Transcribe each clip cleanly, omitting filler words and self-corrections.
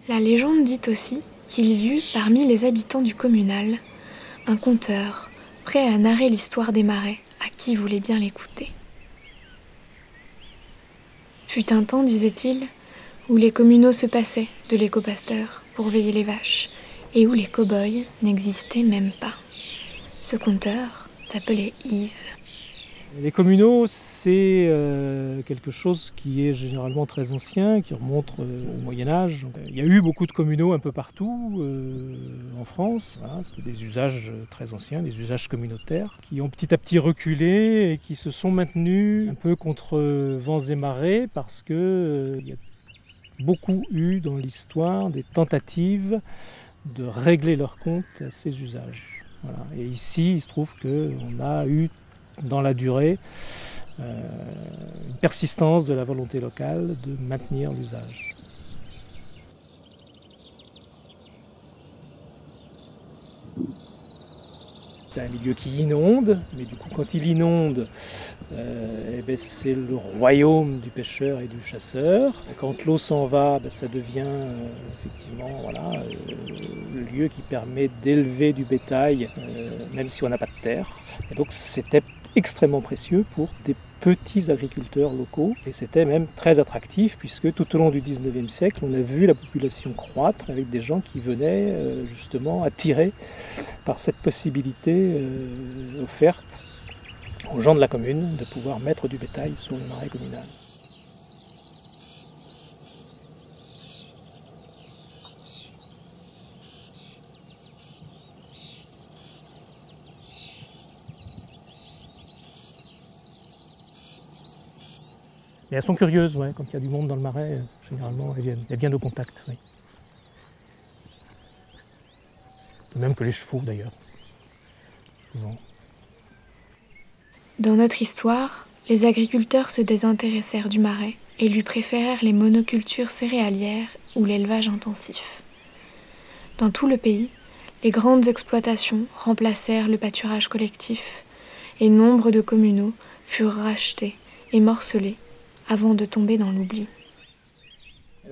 La légende dit aussi qu'il y eut parmi les habitants du communal un conteur prêt à narrer l'histoire des marais à qui voulait bien l'écouter. Fut un temps, disait-il, où les communaux se passaient de l'éco-pasteur pour veiller les vaches et où les cow-boys n'existaient même pas. Ce conteur s'appelait Yves. Les communaux, c'est quelque chose qui est généralement très ancien, qui remonte au Moyen-Âge. Il y a eu beaucoup de communaux un peu partout en France. Voilà, c'est des usages très anciens, des usages communautaires, qui ont petit à petit reculé et qui se sont maintenus un peu contre vents et marées parce qu'il y a beaucoup eu dans l'histoire des tentatives de régler leur compte à ces usages. Voilà. Et ici, il se trouve qu'on a eu dans la durée, une persistance de la volonté locale de maintenir l'usage. C'est un milieu qui inonde, mais du coup quand il inonde, c'est le royaume du pêcheur et du chasseur. Quand l'eau s'en va, ça devient effectivement le lieu qui permet d'élever du bétail, même si on n'a pas de terre. Et donc c'était extrêmement précieux pour des petits agriculteurs locaux et c'était même très attractif puisque tout au long du 19e siècle on a vu la population croître avec des gens qui venaient justement attirés par cette possibilité offerte aux gens de la commune de pouvoir mettre du bétail sur le marais communal. Et elles sont curieuses, ouais, quand il y a du monde dans le marais, généralement elles viennent. Il y a bien de contact, oui. De même que les chevaux d'ailleurs, souvent. Dans notre histoire, les agriculteurs se désintéressèrent du marais et lui préférèrent les monocultures céréalières ou l'élevage intensif. Dans tout le pays, les grandes exploitations remplacèrent le pâturage collectif et nombre de communaux furent rachetés et morcelés avant de tomber dans l'oubli.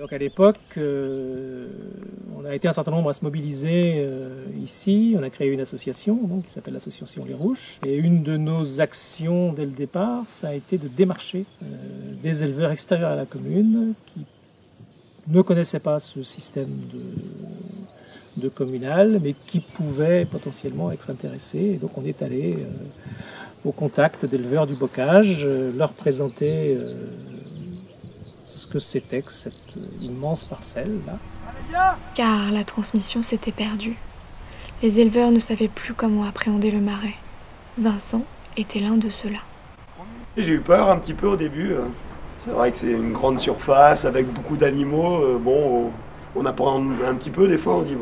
Donc à l'époque, on a été un certain nombre à se mobiliser ici. On a créé une association qui s'appelle l'association Les Rouches. Et une de nos actions dès le départ, ça a été de démarcher des éleveurs extérieurs à la commune qui ne connaissaient pas ce système de communal, mais qui pouvaient potentiellement être intéressés. Et donc on est allé au contact d'éleveurs du bocage, leur présenter ce que c'était que cette immense parcelle-là. Car la transmission s'était perdue. Les éleveurs ne savaient plus comment appréhender le marais. Vincent était l'un de ceux-là. J'ai eu peur un petit peu au début. C'est vrai que c'est une grande surface avec beaucoup d'animaux. On apprend un petit peu des fois, on se dit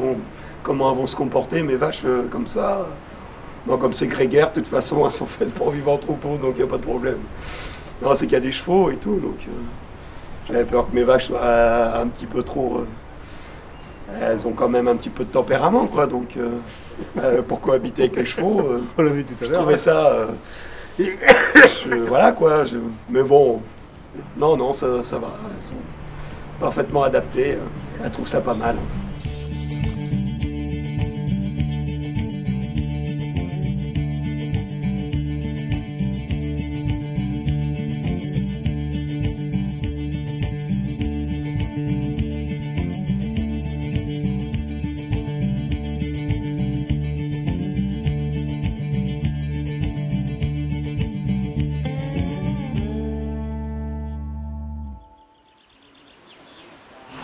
comment elles vont se comporter mes vaches comme ça. Non, comme c'est grégaire, de toute façon, elles sont faites pour vivre en troupeau, donc il n'y a pas de problème. Non, c'est qu'il y a des chevaux et tout, donc j'avais peur que mes vaches soient un petit peu trop... elles ont quand même un petit peu de tempérament, quoi, donc pourquoi habiter avec les chevaux On l'a vu tout à l'heure. Je trouvais ça... voilà, quoi, mais bon, non, ça va, elles sont parfaitement adaptées, elles trouvent ça pas mal.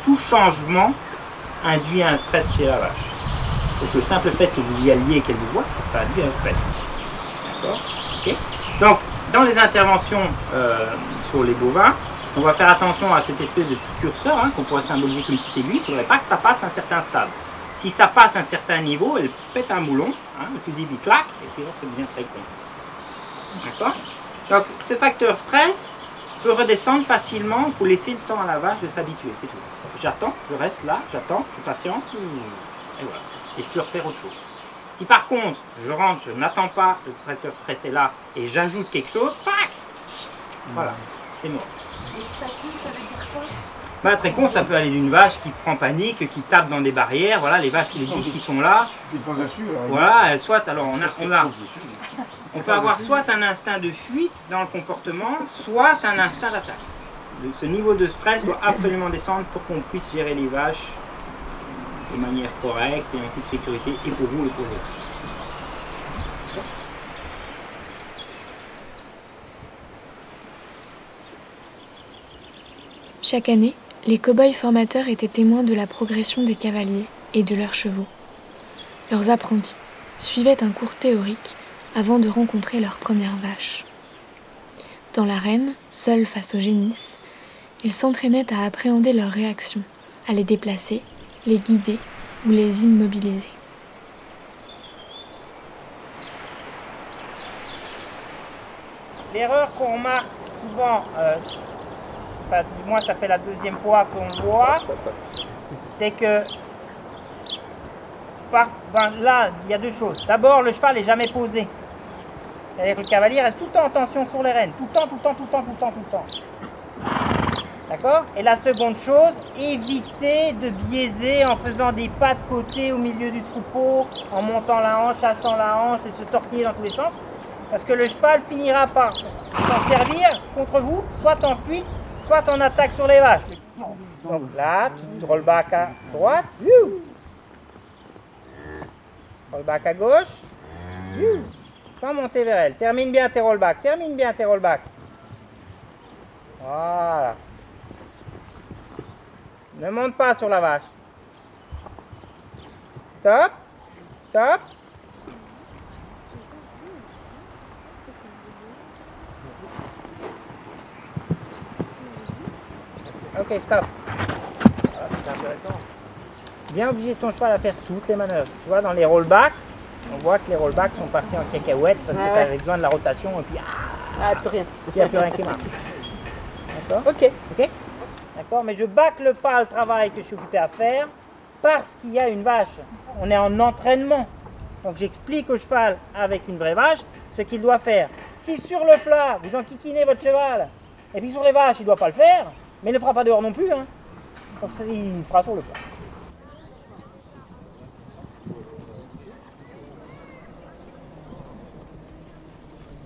Tout changement induit un stress chez la vache. Donc le simple fait que vous y alliez et qu'elle vous voit, ça induit un stress. D'accord? Okay. Donc dans les interventions sur les bovins, on va faire attention à cette espèce de petit curseur qu'on pourrait symboliser comme une petite aiguille. Il ne faudrait pas que ça passe un certain stade. Si ça passe un certain niveau, elle pète un boulon, le fusible il claque, et puis là ça devient très con. D'accord? Donc ce facteur stress peut redescendre facilement, il faut laisser le temps à la vache de s'habituer, c'est tout. J'attends, je reste là, j'attends, je patiente, et voilà. Et je peux refaire autre chose. Si par contre, je rentre, je n'attends pas, le facteur stress est là, et j'ajoute quelque chose, pac, voilà, c'est mort. Et ça pue, ça veut dire quoi? Bah, très con, ça peut aller d'une vache qui prend panique, qui tape dans des barrières, voilà, les vaches, les 10 qui sont là, voilà, soit, alors on peut avoir soit un instinct de fuite dans le comportement, soit un instinct d'attaque. Ce niveau de stress doit absolument descendre pour qu'on puisse gérer les vaches de manière correcte et en toute sécurité, et pour vous et pour les vaches. Chaque année, les cow-boys formateurs étaient témoins de la progression des cavaliers et de leurs chevaux. Leurs apprentis suivaient un cours théorique avant de rencontrer leurs premières vaches. Dans l'arène, seuls face aux génisses, ils s'entraînaient à appréhender leurs réactions, à les déplacer, les guider ou les immobiliser. L'erreur qu'on remarque souvent, du moins ça fait la deuxième fois qu'on le voit, c'est que là il y a deux choses. D'abord, le cheval n'est jamais posé. C'est-à-dire que le cavalier reste tout le temps en tension sur les rênes, tout le temps. D'accord? Et la seconde chose, éviter de biaiser en faisant des pas de côté au milieu du troupeau, en montant la hanche, chassant la hanche et se tortiller dans tous les sens. Parce que le cheval finira par s'en servir contre vous, soit en fuite, soit en attaque sur les vaches. Donc là, tu rollback à droite, rollback à gauche, sans monter vers elle. Termine bien tes rollbacks, Voilà. Ne monte pas sur la vache. Stop, stop. Ok, stop. Voilà, c'est intéressant. Bien obliger ton cheval à faire toutes les manœuvres. Tu vois, dans les rollbacks, on voit que les rollbacks sont partis en cacahuète parce que tu avais besoin de la rotation et puis il n'y a plus rien qui marche. D'accord? Ok. D'accord, mais je bâcle pas le travail que je suis occupé à faire parce qu'il y a une vache. On est en entraînement. Donc j'explique au cheval avec une vraie vache ce qu'il doit faire. Si sur le plat, vous enquiquinez votre cheval, et puis sur les vaches, il ne doit pas le faire, mais il ne le fera pas dehors non plus. Hein. Donc il le fera sur le plat.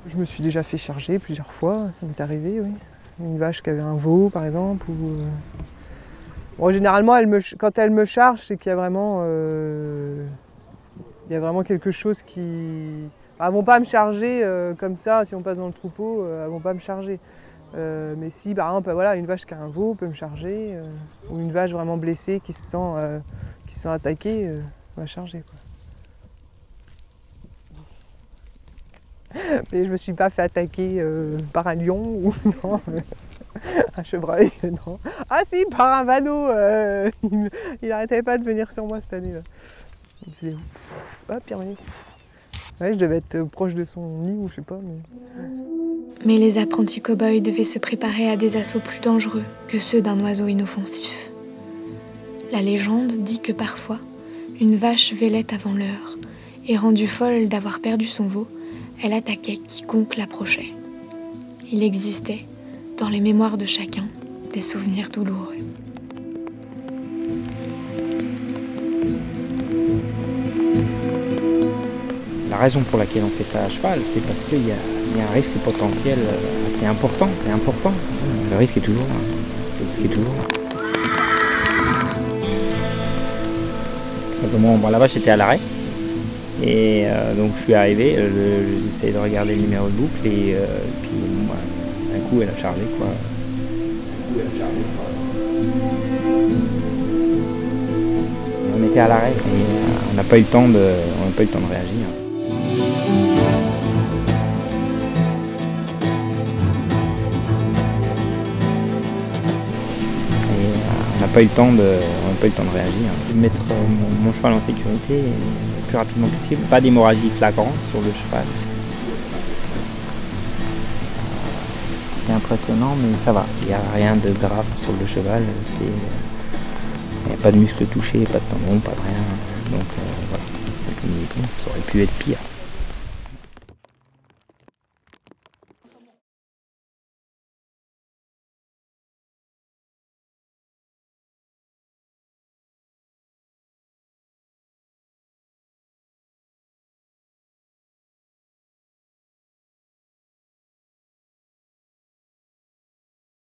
Je me suis déjà fait charger plusieurs fois, ça m'est arrivé, oui. Une vache qui avait un veau, par exemple. Ou... Bon, généralement, quand elle me charge, c'est qu'il y a vraiment quelque chose qui... Elles ne vont pas me charger comme ça, si on passe dans le troupeau, elles ne vont pas me charger. Mais si, par exemple, voilà, une vache qui a un veau peut me charger, ou une vache vraiment blessée qui se sent attaquée, va charger, quoi. Mais je ne me suis pas fait attaquer par un lion ou non, un chevreuil, non. Ah si, par un vanneau, il n'arrêtait pas de venir sur moi cette année-là. Il faisait hop, il revenait. Ouais, je devais être proche de son nid ou je sais pas. Mais les apprentis cow-boys devaient se préparer à des assauts plus dangereux que ceux d'un oiseau inoffensif. La légende dit que parfois, une vache vélait avant l'heure et rendue folle d'avoir perdu son veau, elle attaquait quiconque l'approchait. Il existait, dans les mémoires de chacun, des souvenirs douloureux. La raison pour laquelle on fait ça à cheval, c'est parce qu'il y a un risque potentiel assez important et important. Le risque est toujours là. Simplement, bon, la vache était à l'arrêt. Et donc je suis arrivé, j'essayais de regarder le numéro de boucle et puis un coup elle a chargé quoi. On était à l'arrêt et on n'a pas eu le temps de réagir. On n'a pas eu le temps de réagir. De mettre mon cheval en sécurité le plus rapidement possible. Pas d'hémorragie flagrante sur le cheval. C'est impressionnant, mais ça va. Il n'y a rien de grave sur le cheval. Il n'y a pas de muscles touchés, pas de tendons, pas de rien. Donc voilà. Ça aurait pu être pire.